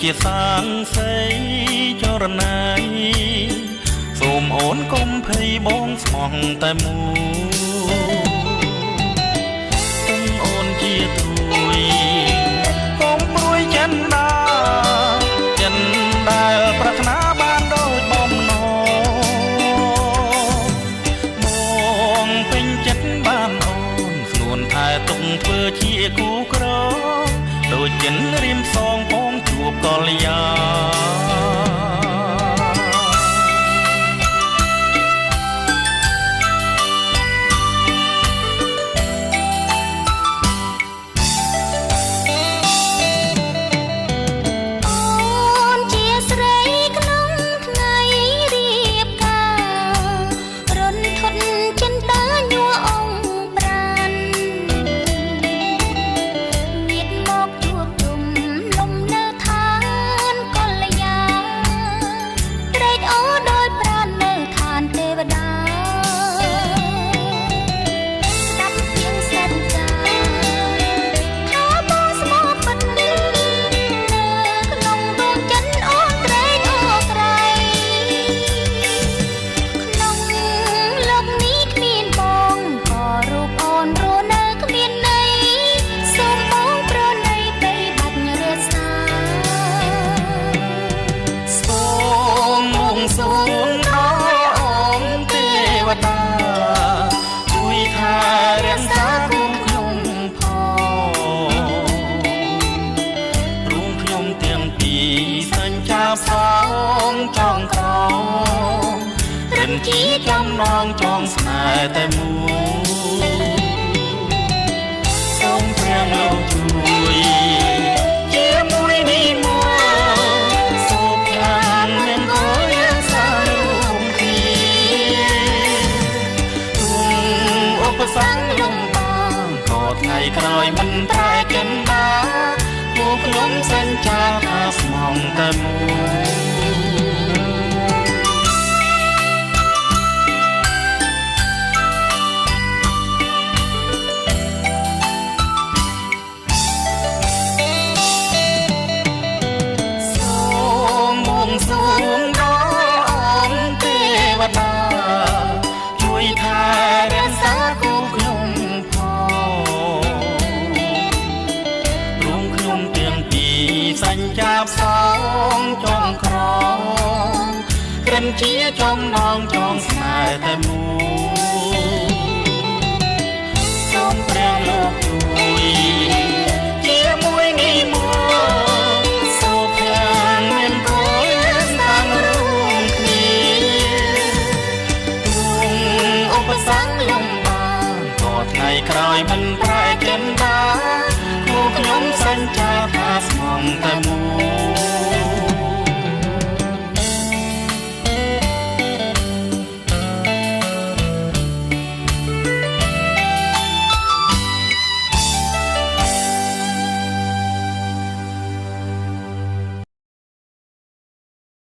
ជាសាងសីចរណៃសូមអូនកុំភ័យបងស្មោះតែមួយអូនជាទួយកុំព្រួយចិនដាចិនដែលប្រាថ្នាបានដោយបំណងបងពេញចិត្តបានអូនស្នួនថែទុកធ្វើជាគូក្រដូចចិនរៀមសងបងជួបកល្យាសូមដល់អង្គទេវតាជួយថែរក្សាគុំខ្ញុំផងរួមខ្ញុំទាំងពីរសញ្ចាសងចង់ក្រងរិនជាចំណងចងស្នេហ៍តែមួយសូមព្រះលោកជួយជាមួយនេះមកសូមខាងមានគោសាំងលំបងក៏ថ្ងៃក្រោយមិនប្រែចិនដាគូខ្ញុំសញ្ចាថាស្មងតែមួយសូមបងសូមដល់អង្គទេវតាជួយថែរក្សាសញ្ចាផ្សងចងក្រងក្រិនជាចំណងចងស្នេហ៍តែមួយ